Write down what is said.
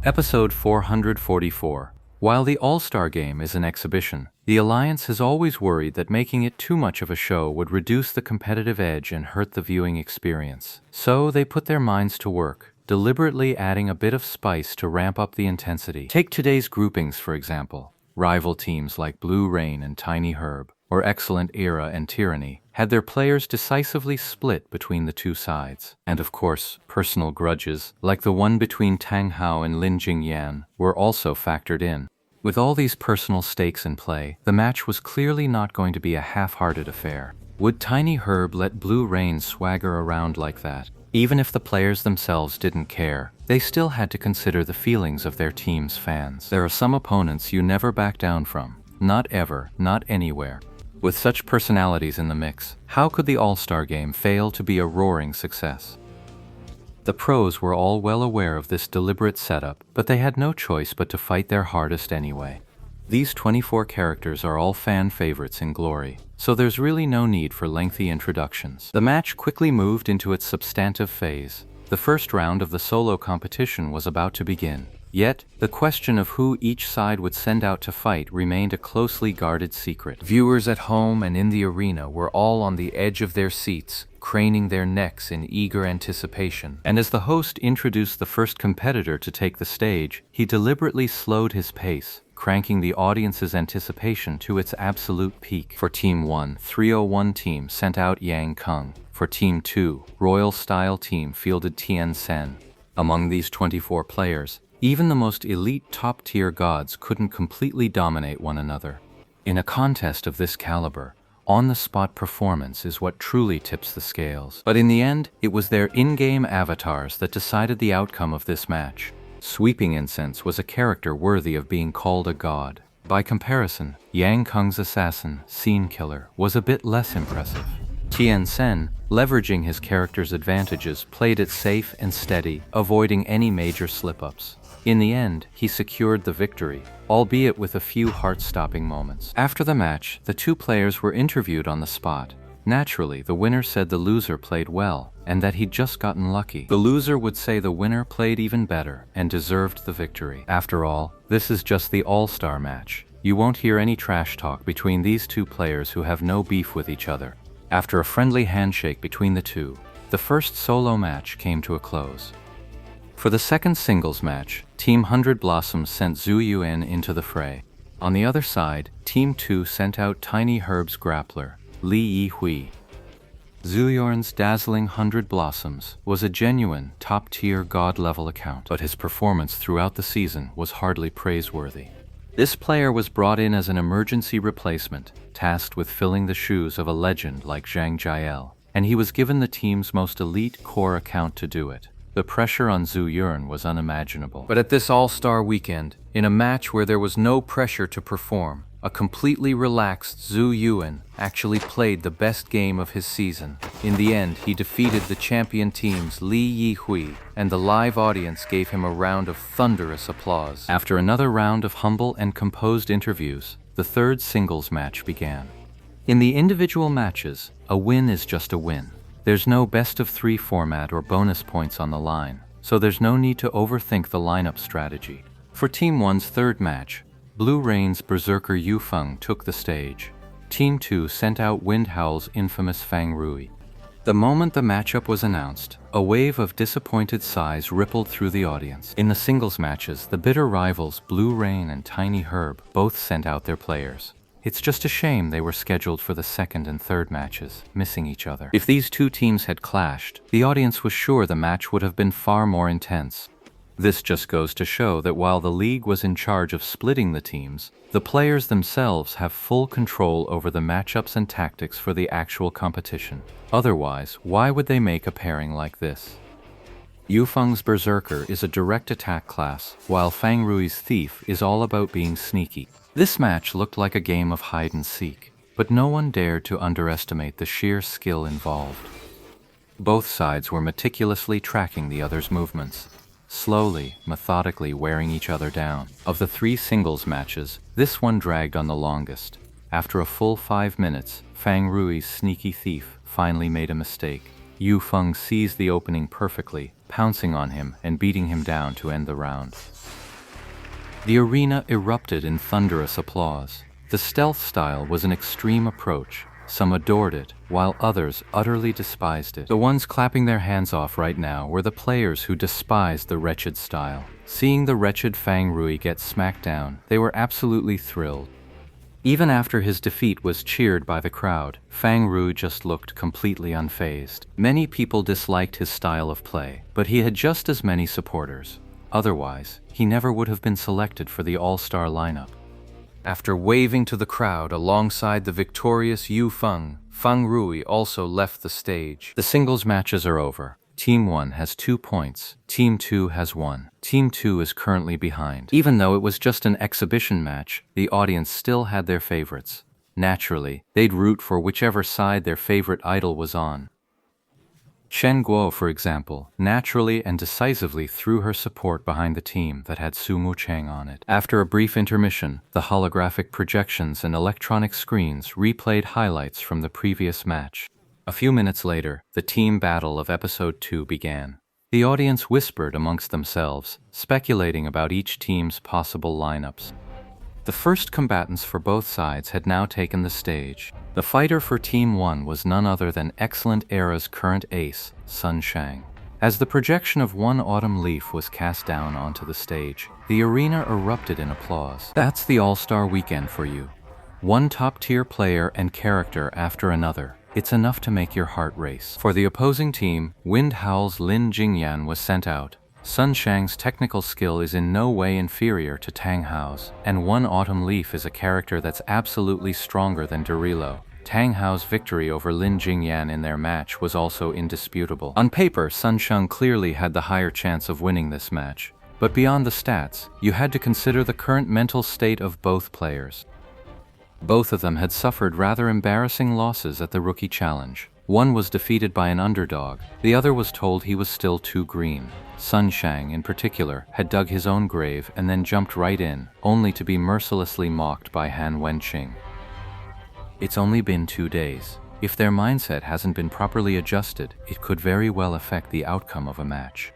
Episode 444. While the All-Star Game is an exhibition, the Alliance has always worried that making it too much of a show would reduce the competitive edge and hurt the viewing experience. So they put their minds to work, deliberately adding a bit of spice to ramp up the intensity. Take today's groupings, for example. Rival teams like Blue Rain and Tiny Herb, or Excellent Era and Tyranny, had their players decisively split between the two sides. And of course, personal grudges, like the one between Tang Hao and Lin Jingyan, were also factored in. With all these personal stakes in play, the match was clearly not going to be a half-hearted affair. Would Tiny Herb let Blue Rain swagger around like that? Even if the players themselves didn't care, they still had to consider the feelings of their team's fans. There are some opponents you never back down from. Not ever, not anywhere. With such personalities in the mix, how could the All-Star Game fail to be a roaring success? The pros were all well aware of this deliberate setup, but they had no choice but to fight their hardest anyway. These 24 characters are all fan favorites in Glory, so there's really no need for lengthy introductions. The match quickly moved into its substantive phase. The first round of the solo competition was about to begin. Yet, the question of who each side would send out to fight remained a closely guarded secret. Viewers at home and in the arena were all on the edge of their seats, craning their necks in eager anticipation. And as the host introduced the first competitor to take the stage, he deliberately slowed his pace, cranking the audience's anticipation to its absolute peak. For Team 1, 301 team sent out Yang Kung. For Team 2, Royal Style team fielded Tian Sen. Among these 24 players, even the most elite top-tier gods couldn't completely dominate one another. In a contest of this caliber, on-the-spot performance is what truly tips the scales. But in the end, it was their in-game avatars that decided the outcome of this match. Sweeping Incense was a character worthy of being called a god. By comparison, Yang Kung's assassin, Scene Killer, was a bit less impressive. Tian Sen, leveraging his character's advantages, played it safe and steady, avoiding any major slip-ups. In the end, he secured the victory, albeit with a few heart-stopping moments. After the match, the two players were interviewed on the spot. Naturally, the winner said the loser played well, and that he'd just gotten lucky. The loser would say the winner played even better and deserved the victory. After all, this is just the all-star match. You won't hear any trash talk between these two players who have no beef with each other. After a friendly handshake between the two, the first solo match came to a close. For the second singles match, Team 100 Blossoms sent Zhu Yuan into the fray. On the other side, Team 2 sent out Tiny Herb's grappler, Li Yihui. Zhu Yuan's dazzling 100 Blossoms was a genuine, top-tier god-level account, but his performance throughout the season was hardly praiseworthy. This player was brought in as an emergency replacement, tasked with filling the shoes of a legend like Zhang Jiel, and he was given the team's most elite core account to do it. The pressure on Zhu Yuan was unimaginable. But at this all-star weekend, in a match where there was no pressure to perform, a completely relaxed Zhu Yuan actually played the best game of his season. In the end, he defeated the champion team's Li Yihui, and the live audience gave him a round of thunderous applause. After another round of humble and composed interviews, the third singles match began. In the individual matches, a win is just a win. There's no best-of-3 format or bonus points on the line, so there's no need to overthink the lineup strategy. For Team 1's third match, Blue Rain's Berserker Yufeng took the stage. Team 2 sent out Wind Howl's infamous Fang Rui. The moment the matchup was announced, a wave of disappointed sighs rippled through the audience. In the singles matches, the bitter rivals Blue Rain and Tiny Herb both sent out their players. It's just a shame they were scheduled for the second and third matches, missing each other. If these two teams had clashed, the audience was sure the match would have been far more intense. This just goes to show that while the league was in charge of splitting the teams, the players themselves have full control over the matchups and tactics for the actual competition. Otherwise, why would they make a pairing like this? Yufeng's Berserker is a direct attack class, while Fang Rui's Thief is all about being sneaky. This match looked like a game of hide-and-seek, but no one dared to underestimate the sheer skill involved. Both sides were meticulously tracking the other's movements, slowly, methodically wearing each other down. Of the 3 singles matches, this one dragged on the longest. After a full 5 minutes, Fang Rui's sneaky Thief finally made a mistake. Yu Feng seized the opening perfectly, pouncing on him and beating him down to end the round. The arena erupted in thunderous applause. The stealth style was an extreme approach. Some adored it, while others utterly despised it. The ones clapping their hands off right now were the players who despised the wretched style. Seeing the wretched Fang Rui get smacked down, they were absolutely thrilled. Even after his defeat was cheered by the crowd, Fang Rui just looked completely unfazed. Many people disliked his style of play, but he had just as many supporters. Otherwise, he never would have been selected for the all-star lineup. After waving to the crowd alongside the victorious Yu Feng, Fang Rui also left the stage. The singles matches are over. Team 1 has 2 points, Team 2 has 1. Team 2 is currently behind. Even though it was just an exhibition match, the audience still had their favorites. Naturally, they'd root for whichever side their favorite idol was on. Chen Guo, for example, naturally and decisively threw her support behind the team that had Su Mucheng on it. After a brief intermission, the holographic projections and electronic screens replayed highlights from the previous match. A few minutes later, the team battle of Episode 2 began. The audience whispered amongst themselves, speculating about each team's possible lineups. The first combatants for both sides had now taken the stage. The fighter for Team 1 was none other than Excellent Era's current ace, Sun Shang. As the projection of one autumn leaf was cast down onto the stage, the arena erupted in applause. That's the All-Star Weekend for you. One top-tier player and character after another. It's enough to make your heart race. For the opposing team, Wind Howl's Lin Jingyan was sent out. Sun Shang's technical skill is in no way inferior to Tang Hao's, and One Autumn Leaf is a character that's absolutely stronger than Darilo. Tang Hao's victory over Lin Jingyan in their match was also indisputable. On paper, Sun Shang clearly had the higher chance of winning this match, but beyond the stats, you had to consider the current mental state of both players. Both of them had suffered rather embarrassing losses at the Rookie Challenge. One was defeated by an underdog, the other was told he was still too green. Sun Shang, in particular, had dug his own grave and then jumped right in, only to be mercilessly mocked by Han Wenqing. It's only been 2 days. If their mindset hasn't been properly adjusted, it could very well affect the outcome of a match.